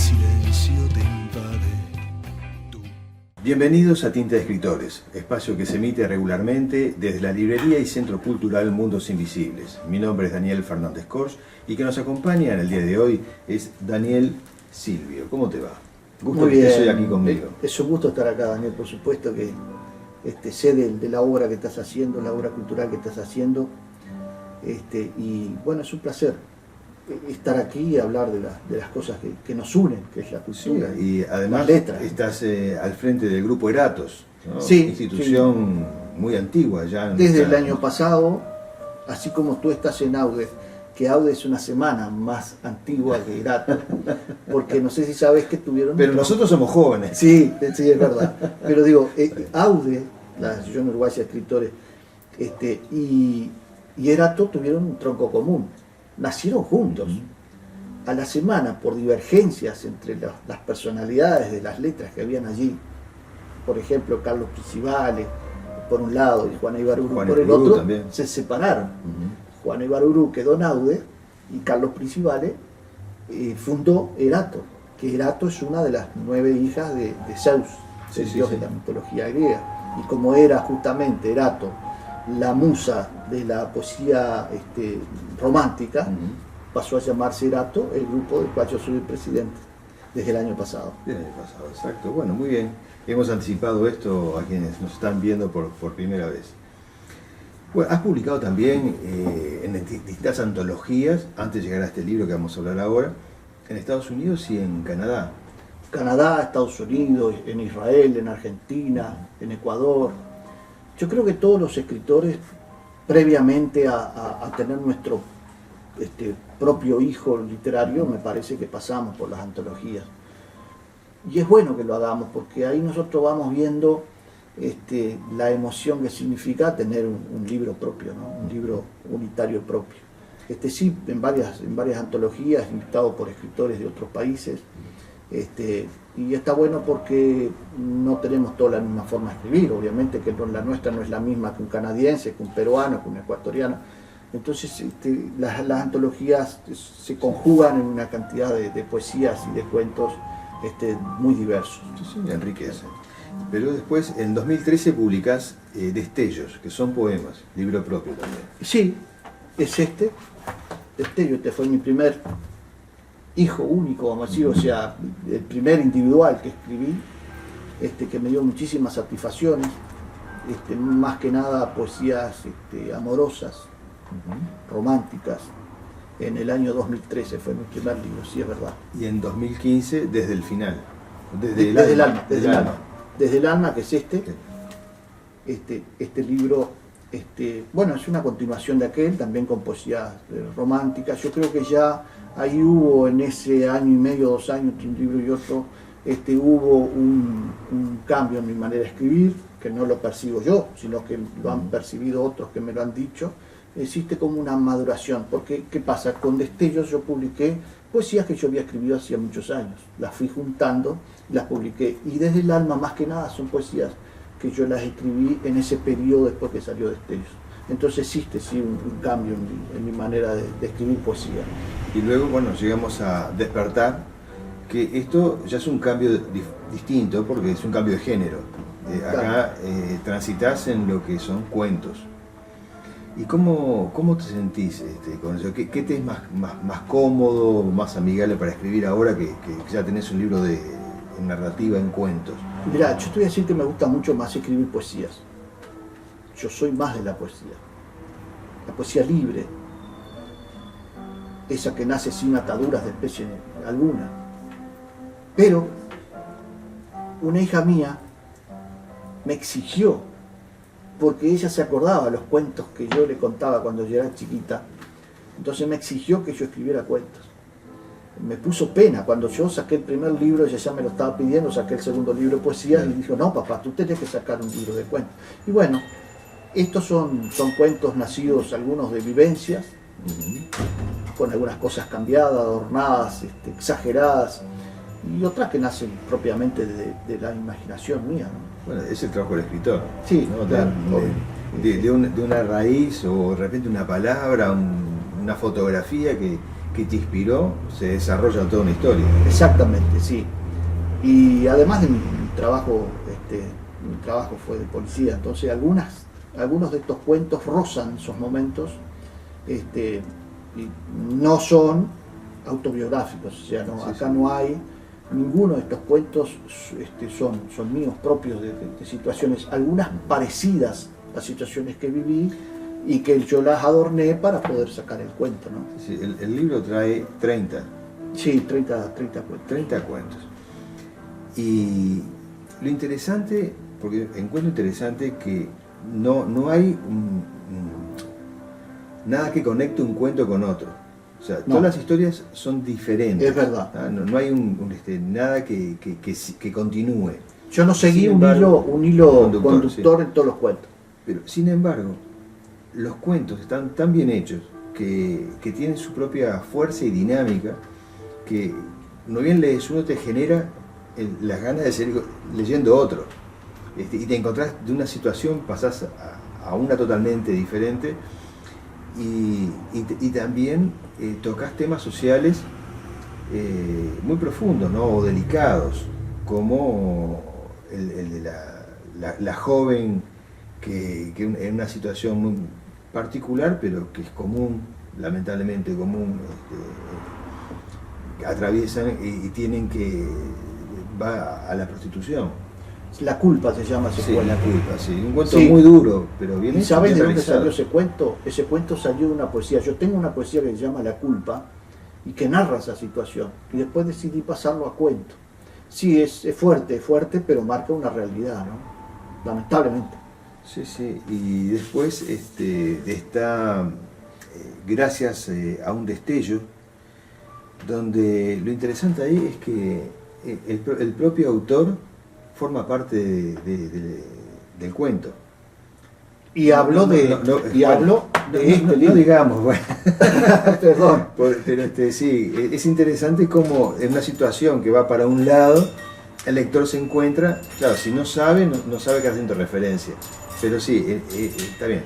silencio te invade. Bienvenidos a Tinta de Escritores, espacio que se emite regularmente desde la librería y Centro Cultural Mundos Invisibles. Mi nombre es Daniel Fernández Corch y que nos acompaña en el día de hoy es Daniel Silvio. ¿Cómo te va? Gusto Muy que bien. estés hoy aquí conmigo. Es un gusto estar acá, Daniel, por supuesto que sé de la obra que estás haciendo, la obra cultural que estás haciendo. Y bueno, es un placer estar aquí y hablar de las cosas que nos unen, que es la cultura. Sí, y además las letras. estás al frente del grupo Eratos, ¿no? Sí, institución muy antigua ya. Desde el año pasado, así como tú estás en Aude, que Aude es una semana más antigua que Eratos, porque no sé si sabes que tuvieron... Pero nosotros somos jóvenes. Sí, es verdad. Pero digo, Aude, la Asociación Uruguaya de Escritores, y Eratos tuvieron un tronco común. Nacieron juntos. A la semana, por divergencias entre las personalidades de las letras que habían allí, por ejemplo, Carlos Principale, por un lado, y Juan Ibaruru por el otro, también se separaron. Juan Ibaruru quedó en Aude y Carlos Principale fundó Erato, que Erato es una de las 9 hijas de Zeus, el dios de la mitología griega. Y como era justamente Erato la musa de la poesía romántica, pasó a llamarse Erato, el grupo del cual yo soy el presidente desde el año pasado. Desde el año pasado, exacto. Bueno, muy bien. Hemos anticipado esto a quienes nos están viendo por primera vez. Bueno, has publicado también en distintas antologías, antes de llegar a este libro que vamos a hablar ahora, en Estados Unidos y en Canadá. Canadá, Estados Unidos, en Israel, en Argentina, en Ecuador. Yo creo que todos los escritores, previamente a tener nuestro propio hijo literario, me parece que pasamos por las antologías. Y es bueno que lo hagamos, porque ahí nosotros vamos viendo la emoción que significa tener un libro propio, ¿no? Un libro unitario propio. Sí, en varias antologías, invitado por escritores de otros países. Y está bueno porque no tenemos toda la misma forma de escribir, obviamente que la nuestra no es la misma que un canadiense, que un peruano, que un ecuatoriano. Entonces las antologías se conjugan en una cantidad de poesías y de cuentos muy diversos. Sí, enriquece. Pero después, en 2013, publicás Destellos, que son poemas, libro propio también. Sí, es Destellos, fue mi primer hijo único, vamos a decir, o sea, el primer individual que escribí, que me dio muchísimas satisfacciones, más que nada poesías amorosas, románticas. En el año 2013 fue mi primer libro, sí es verdad. Y en 2015, Desde el final. Desde el alma, que es este libro, bueno, es una continuación de aquel, también con poesías románticas. Yo creo que ya ahí hubo, en ese año y medio, 2 años, entre un libro y otro, hubo un cambio en mi manera de escribir, que no lo percibo yo, sino que lo han percibido otros que me lo han dicho. Existe como una maduración, porque ¿qué pasa? Con Destellos yo publiqué poesías que yo había escrito hacía muchos años, las fui juntando y las publiqué, y Desde el alma, más que nada, son poesías que yo las escribí en ese periodo después que salió Destellos. Entonces existe sí un cambio en mi manera de escribir poesía. Y luego, bueno, llegamos a Despertar, que esto ya es un cambio distinto, porque es un cambio de género. Acá transitas en lo que son cuentos. ¿Y cómo te sentís con eso? ¿Qué te es más cómodo, más amigable para escribir ahora que ya tenés un libro de narrativa en cuentos? Mirá, yo te voy a decir que me gusta mucho más escribir poesías. Yo soy más de la poesía libre, esa que nace sin ataduras de especie alguna. Pero una hija mía me exigió, porque ella se acordaba de los cuentos que yo le contaba cuando yo era chiquita, entonces me exigió que yo escribiera cuentos. Me puso pena, cuando yo saqué el primer libro, ella ya me lo estaba pidiendo, saqué el segundo libro de poesía, y dijo, no papá, tú tenés que sacar un libro de cuentos. Y bueno, estos son cuentos nacidos, algunos de vivencias, con algunas cosas cambiadas, adornadas, exageradas, y otras que nacen propiamente de la imaginación mía, ¿no? Bueno, es el trabajo del escritor. Sí, ¿no? claro, de una raíz o de repente una palabra, una fotografía que que te inspiró, se desarrolla toda una historia. Exactamente, sí. Y además de mi trabajo, mi trabajo fue de policía, entonces algunos de estos cuentos rozan esos momentos, y no son autobiográficos, o sea, no, Sí, acá sí. no hay, ninguno de estos cuentos son míos propios de situaciones, algunas parecidas a situaciones que viví y que yo las adorné para poder sacar el cuento, ¿no? Sí, el libro trae 30 Sí, 30 cuentos. 30 cuentos. Y lo interesante, porque encuentro interesante que no hay nada que conecte un cuento con otro. O sea, No. todas las historias son diferentes. Es verdad. No hay nada que continúe. Yo no seguí Sin un embargo, hilo conductor, conductor en todos los cuentos. Pero, sin embargo, los cuentos están tan bien hechos que tienen su propia fuerza y dinámica que no bien lees uno te genera las ganas de seguir leyendo otro. Y te encontrás de una situación, pasás a una totalmente diferente y también tocas temas sociales muy profundos, ¿no? O delicados, como el de la joven que en una situación muy particular, pero que es común, lamentablemente común, atraviesan y tienen que va a la prostitución. La culpa se llama ese Sí, cuento. la culpa, sí. Un cuento Sí. muy duro, pero bien ¿Y hecho, sabes bien de dónde realizado. salió ese cuento? Ese cuento salió de una poesía. Yo tengo una poesía que se llama La culpa y que narra esa situación. Y después decidí pasarlo a cuento. Sí, es fuerte, pero marca una realidad, ¿no? Lamentablemente. Sí, sí. Y después está, gracias a un destello, donde lo interesante ahí es que el propio autor forma parte del cuento. Y habló de este libro. No digamos, bueno. Perdón. Pero sí, es interesante cómo en una situación que va para un lado, el lector se encuentra, claro, si no sabe, no sabe qué haciendo referencia. Pero sí, está bien.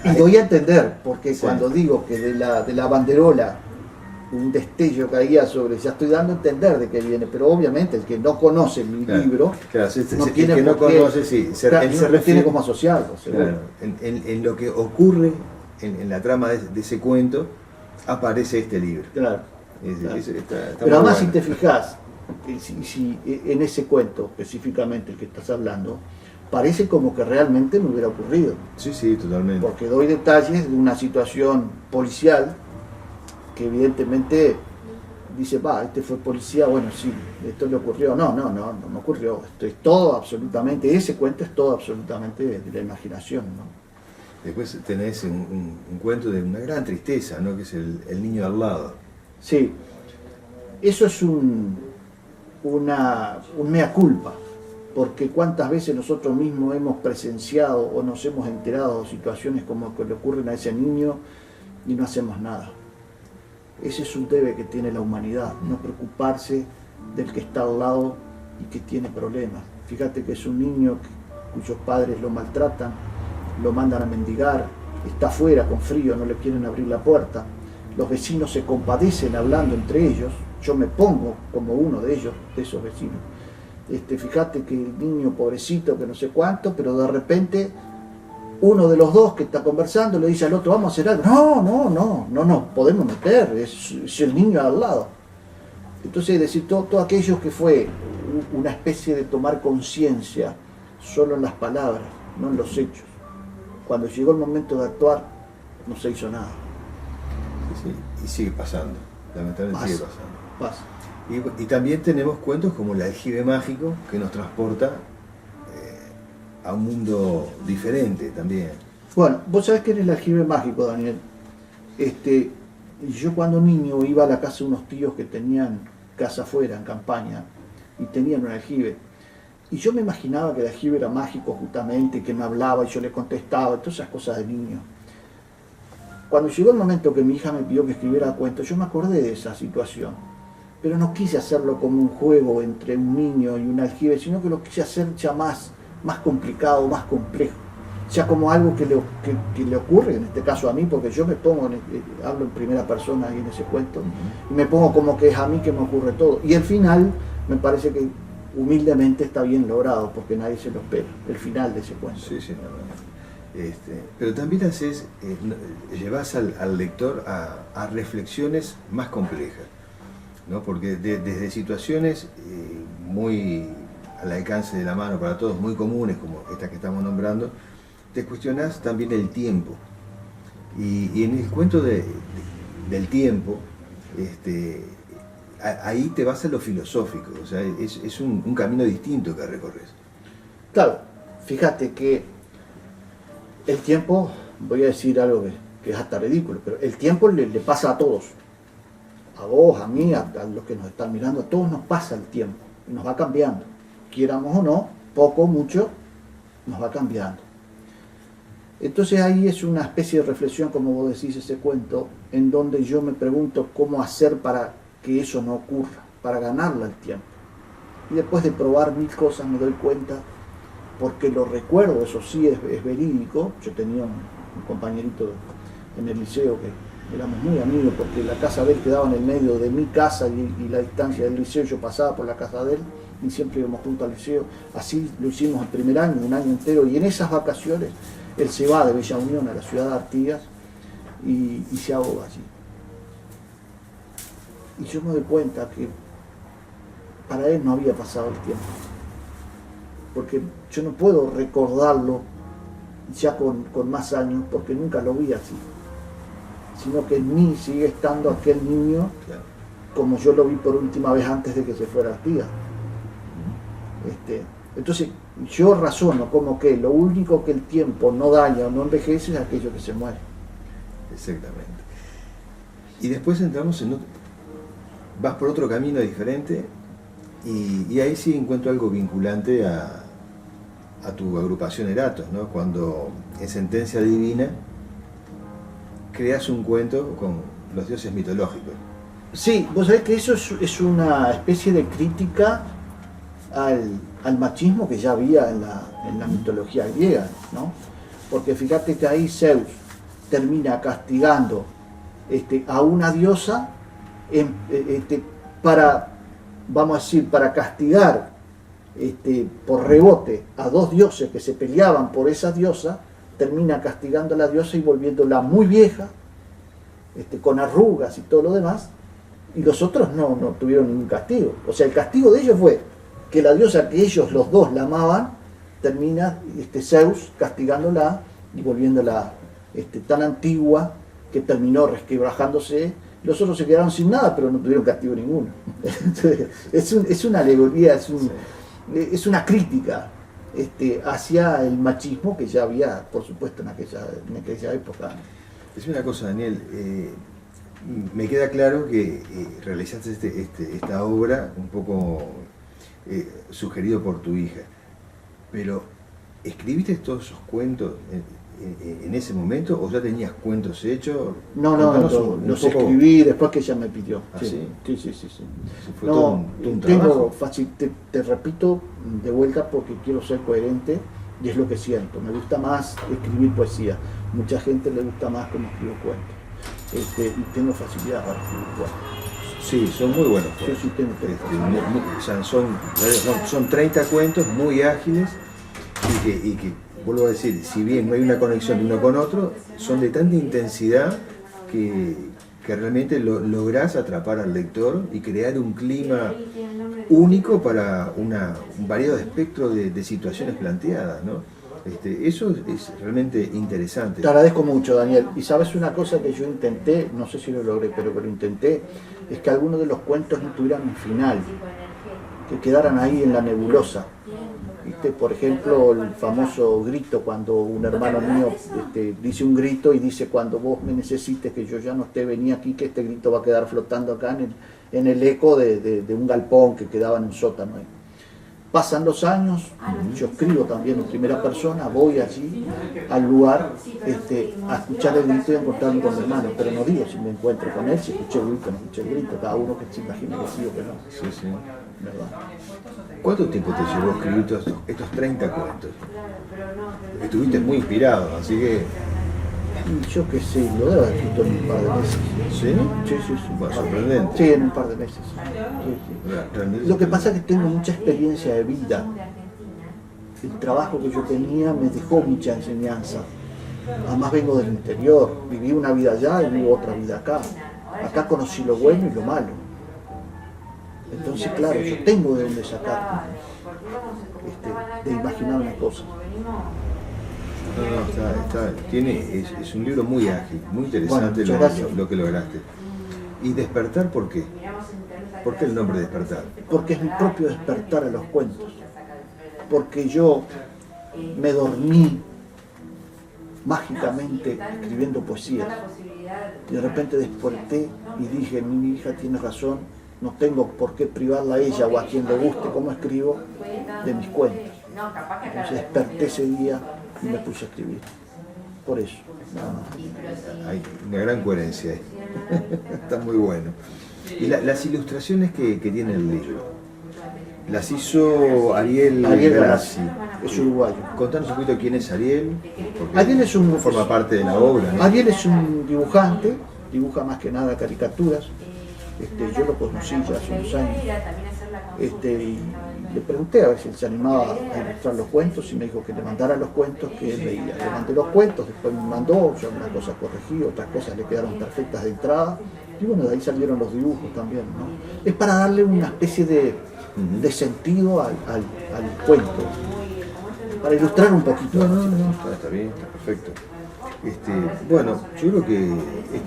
Y doy a entender, porque Sí. cuando digo que de la banderola un destello caía sobre, ya estoy dando a entender de qué viene, pero obviamente el que no conoce mi Claro, libro claro, no el tiene que no por qué- conoce, sí, él se no refiere tiene cómo asociarlo, seguro. claro, en lo que ocurre en la trama de ese cuento, aparece este libro. Claro. Está Pero muy además, bueno. si te fijas, si en ese cuento específicamente el que estás hablando, parece como que realmente me hubiera ocurrido, Sí, sí, totalmente. porque doy detalles de una situación policial que evidentemente dice, este fue policía, bueno, sí, esto le ocurrió. No me ocurrió. Esto es todo absolutamente, ese cuento es todo absolutamente de la imaginación, ¿no? Después tenés un cuento de una gran tristeza, ¿no? Que es el niño al lado. Sí, eso es un mea culpa, porque cuántas veces nosotros mismos hemos presenciado o nos hemos enterado de situaciones como que le ocurren a ese niño y no hacemos nada. Ese es un debe que tiene la humanidad, no preocuparse del que está al lado y que tiene problemas. Fíjate que es un niño cuyos padres lo maltratan, lo mandan a mendigar, está afuera con frío, no le quieren abrir la puerta. Los vecinos se compadecen hablando entre ellos, yo me pongo como uno de ellos, de esos vecinos. Fíjate que el niño pobrecito, que no sé cuánto, pero de repente uno de los dos que está conversando le dice al otro, vamos a hacer algo. No nos podemos meter, es el niño al lado. Entonces, es decir, todo aquello que fue una especie de tomar conciencia solo en las palabras, no en los hechos. Cuando llegó el momento de actuar, no se hizo nada. Sí, sí, y sigue pasando, lamentablemente sigue pasando. Pasa. Y también tenemos cuentos como El aljibe mágico, que nos transporta a un mundo diferente también. Bueno, vos sabés que en el aljibe mágico, Daniel, yo cuando niño iba a la casa de unos tíos que tenían casa afuera, en campaña, y tenían un aljibe. Y yo me imaginaba que el aljibe era mágico justamente, que me hablaba y yo le contestaba, todas esas cosas de niño. Cuando llegó el momento que mi hija me pidió que escribiera cuentos, yo me acordé de esa situación. Pero no quise hacerlo como un juego entre un niño y un aljibe, sino que lo quise hacer ya más complicado, más complejo. sea como algo que le ocurre, en este caso a mí, porque yo me pongo, hablo en primera persona ahí en ese cuento, y me pongo como que es a mí que me ocurre todo. Y el final me parece que humildemente está bien logrado, porque nadie se lo espera, el final de ese cuento. Sí, sí, pero también haces, llevas al lector a reflexiones más complejas, ¿no? Porque desde situaciones muy al alcance de la mano para todos, muy comunes, como estas que estamos nombrando, te cuestionas también el tiempo. Y en el cuento del tiempo, ahí te vas a lo filosófico, o sea, es un camino distinto que recorres. Claro, fíjate que el tiempo, voy a decir algo que es hasta ridículo, pero el tiempo le pasa a todos, a vos, a mí, a los que nos están mirando, a todos nos pasa el tiempo, y nos va cambiando, quieramos o no, poco, mucho, nos va cambiando. Entonces ahí es una especie de reflexión, como vos decís, ese cuento, en donde yo me pregunto cómo hacer para que eso no ocurra, para ganarle al tiempo. Y después de probar 1000 cosas me doy cuenta, porque lo recuerdo, eso sí es verídico. Yo tenía un compañerito en el liceo que éramos muy amigos, porque la casa de él quedaba en el medio de mi casa y la distancia del liceo, yo pasaba por la casa de él y siempre íbamos juntos al liceo. Así lo hicimos el primer año, un año entero, y en esas vacaciones él se va de Bella Unión a la ciudad de Artigas y se ahoga allí. Y yo me doy cuenta que para él no había pasado el tiempo, porque yo no puedo recordarlo ya con más años, porque nunca lo vi así, sino que en mí sigue estando aquel niño, como yo lo vi por última vez antes de que se fuera a Artigas. Entonces yo razono como que lo único que el tiempo no daña o no envejece es aquello que se muere. Exactamente. Y después entramos en otro, vas por otro camino diferente y ahí sí encuentro algo vinculante a tu agrupación Eratos, ¿no? Cuando en Sentencia Divina creas un cuento con los dioses mitológicos. Sí, vos sabés que eso es una especie de crítica al machismo que ya había en la mitología griega, ¿no? Porque fíjate que ahí Zeus termina castigando a una diosa para, vamos a decir, para castigar por rebote a dos dioses que se peleaban por esa diosa, termina castigando a la diosa y volviéndola muy vieja, con arrugas y todo lo demás, y los otros no tuvieron ningún castigo. O sea, el castigo de ellos fue que la diosa que ellos los dos la amaban, termina Zeus castigándola y volviéndola tan antigua que terminó resquebrajándose. Los otros se quedaron sin nada, pero no tuvieron castigo ninguno. Entonces, es una alegoría, es una crítica hacia el machismo que ya había, por supuesto, en aquella época. Es una cosa, Daniel, me queda claro que realizaste esta obra un poco sugerido por tu hija, pero ¿escribiste todos esos cuentos en ese momento o ya tenías cuentos hechos? No, los escribí después que ella me pidió. ¿Ah, sí? Sí. Sí. Fue No, todo un trabajo. te repito de vuelta porque quiero ser coherente y es lo que siento. Me gusta más escribir poesía. Mucha gente le gusta más como escribo cuentos. Y tengo facilidad para escribir cuentos. Sí, son muy buenos. Sí, tengo. O sea, son 30 cuentos muy ágiles y que, vuelvo a decir, si bien no hay una conexión de uno con otro, son de tanta intensidad que realmente lográs atrapar al lector y crear un clima único para un variado espectro de situaciones planteadas, ¿no? Eso es realmente interesante. Te agradezco mucho, Daniel. Y sabes una cosa que yo intenté, no sé si lo logré, pero que lo intenté, es que algunos de los cuentos no tuvieran un final, que quedaran ahí en la nebulosa. ¿Viste? Por ejemplo, el famoso grito, cuando un hermano mío dice un grito y dice: cuando vos me necesites, que yo ya no esté, vení aquí, que este grito va a quedar flotando acá en el eco de un galpón que quedaba en un sótano. Pasan los años, yo escribo también en primera persona, voy allí al lugar a escuchar el grito y a encontrarme con mi hermano, pero no digo si me encuentro con él, si escuché el grito o no escuché el grito, cada uno que se imagine que sí o que no. Sí. ¿Verdad? ¿Cuánto tiempo te llevó escribir todos estos 30 cuentos? estuviste muy inspirado, así que... Y yo qué sé, lo debo haber escrito en un par de meses. ¿Sí? Sí, sí, sí. Bueno, sorprendente. Sí, en un par de meses. Sí, sí. Realmente Lo que pasa es que tengo mucha experiencia de vida. El trabajo que yo tenía me dejó mucha enseñanza. Además vengo del interior, viví una vida allá y vivo otra vida acá. Acá conocí lo bueno y lo malo. Entonces, claro, yo tengo de dónde sacar, de imaginarme cosas. No, es un libro muy ágil, muy interesante Bueno, muchas gracias. lo que lograste. ¿Y despertar por qué? ¿Por qué el nombre despertar? Porque es mi propio despertar a los cuentos. Porque yo me dormí mágicamente escribiendo poesías. Y de repente desperté y dije, mi hija tiene razón, no tengo por qué privarla a ella o a quien le guste cómo escribo de mis cuentos. Entonces desperté ese día y me puse a escribir. Por eso, nada más. Hay una gran coherencia ahí. Está muy bueno. ¿Y las ilustraciones que tiene el libro? Las hizo Ariel Grassi. Es uruguayo. Contanos un poquito quién es Ariel. Porque Ariel es un... forma parte de la obra, ¿no? Ariel es un dibujante, dibuja más que nada caricaturas. Yo lo conocí ya hace unos años. Y le pregunté a ver si él se animaba a ilustrar los cuentos y me dijo que le mandara los cuentos que él veía. Le mandé los cuentos, después me mandó, yo algunas cosas corregí, otras cosas le quedaron perfectas de entrada. Y bueno, de ahí salieron los dibujos también, ¿no? Es para darle una especie de sentido al cuento, para ilustrar un poquito. No, está bien, está perfecto. Bueno, yo creo que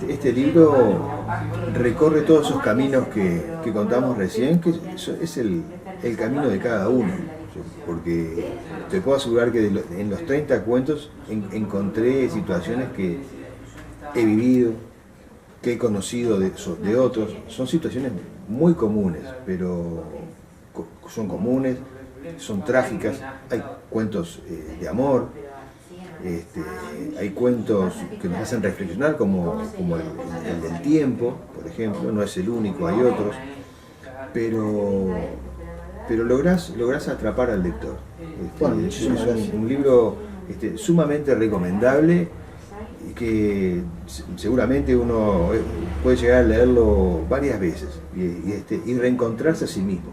este libro recorre todos esos caminos que contamos recién, que es el camino de cada uno, porque te puedo asegurar que en los 30 cuentos encontré situaciones que he vivido, que he conocido de otros. Son situaciones muy comunes, pero son comunes, son trágicas. Hay cuentos de amor, hay cuentos que nos hacen reflexionar, como el del tiempo, por ejemplo. No es el único, hay otros, pero lográs atrapar al lector. Bueno, Es un libro sumamente recomendable y que seguramente uno puede llegar a leerlo varias veces y reencontrarse a sí mismo.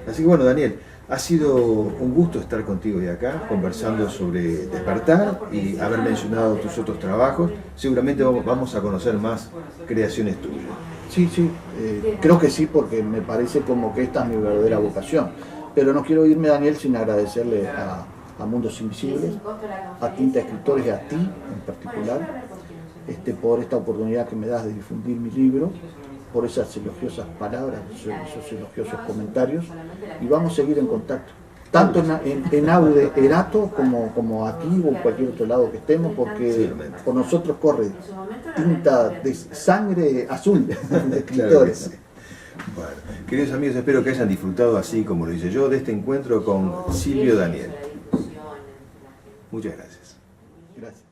Así que bueno, Daniel, ha sido un gusto estar contigo hoy acá, conversando sobre despertar y haber mencionado tus otros trabajos. Seguramente vamos a conocer más creaciones tuyas. Sí, creo que sí, porque me parece como que esta es mi verdadera vocación. Pero no quiero irme, Daniel, sin agradecerle a Mundos Invisibles, a Tinta Escritores y a ti en particular, por esta oportunidad que me das de difundir mi libro, por esas elogiosas palabras, esos elogiosos comentarios, y vamos a seguir en contacto, tanto en Aude Erato como aquí o en cualquier otro lado que estemos, porque por nosotros corre tinta de sangre azul de escritores. Claro que sí. Bueno, queridos amigos, espero que hayan disfrutado, así como lo hice yo, de este encuentro con Silvio Daniel. Muchas gracias. Gracias.